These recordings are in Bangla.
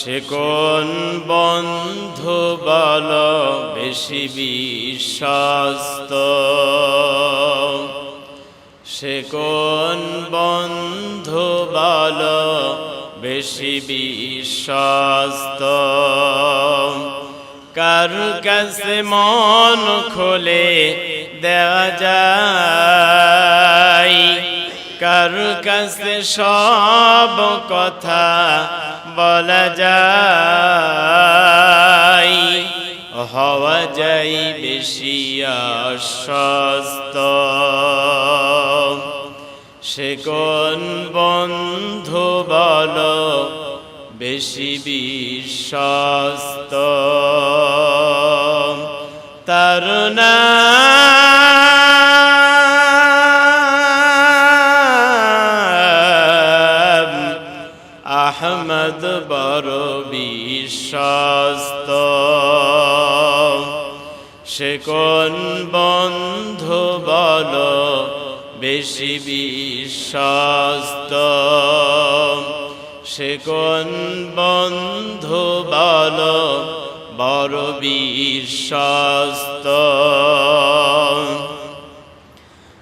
সে কোন বন্ধু বল বেশি বিশ্বস্ত, সে কোন বন্ধু বল বেশি বিশ্বস্ত। কার কাছে মন খুলে দেওয়া যায়, কার কাছে সব কথা বলা যায়, হওয়া যায় বেশি আশ্বস্ত। সে কোন বন্ধু বল বেশি বিশ্বস্ত, তার নাম আহমদ বড় বিশ্বস্ত। সে কোন বন্ধু বল বেশি বিশ্বস্ত, সে কোন বন্ধু বল বড় বিশ্বস্ত।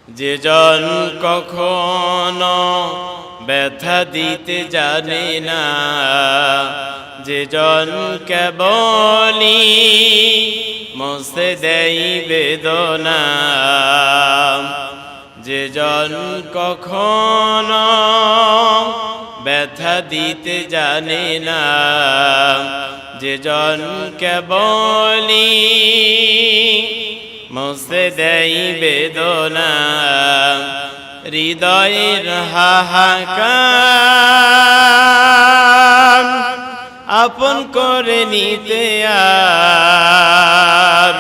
যে জন কখনো ব্যথা দিতে জানে না, যে জন কেবলই মুছে দেয় বেদনা, যে জন কখনো ব্যথা দিতে জানে না, যে জন কেবলই মুছে দেয় বেদনা, হৃদয়ের হাহাকার আপন করে নিতে আর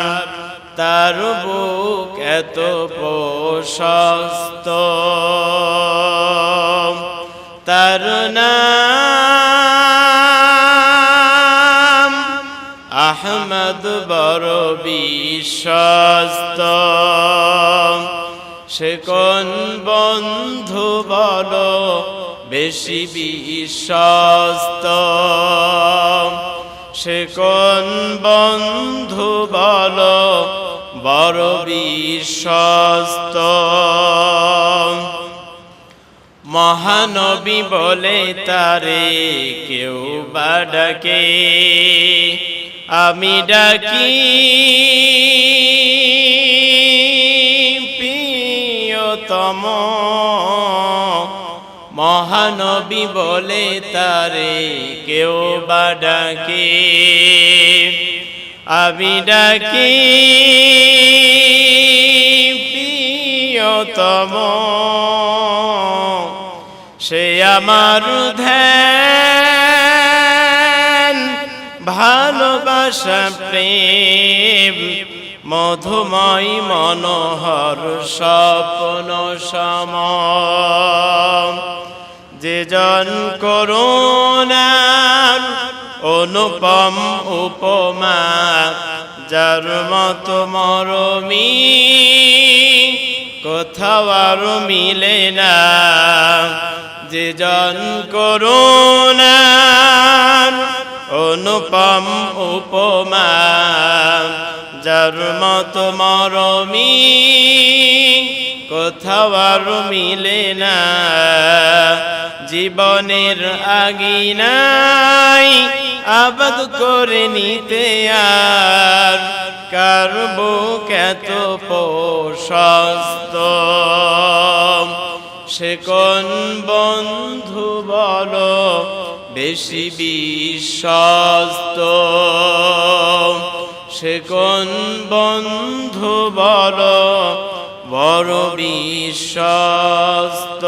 তার বুক এত প্রশস্ত। তার নাম আহমদ বড় বিশ্বস্ত। সে কোন বন্ধু বল বেশি বিশ্বস্ত, সে কোন বন্ধু বল বড় বিশ্বস্ত। মহানবী বলে তারে কেউ বা ডাকে, আমি ডাকি প্রিয়তম। মহানবী বলে তারে কেউ বা ডাকে, আমি ডাকি প্রিয়তম। সে আমার ধ্যান ভালোবাসা প্রেম মধুময় মনোহর স্বপ্ন সম। যে জন করুণার অনুপম উপমা, যার মত মরমি কোথাও আর মিলে না। যে জন করুণার অনুপম উপমা, যার মত মরমি কোথাও আর মিলে না। জীবনের আগিনাই আবাদ করে নিতে আর কার বুক এত প্রশস্ত। সে কোন বন্ধু বল বেশি বিশ্বস্ত, সে কোন বন্ধু বল বড় বিশ্বস্ত।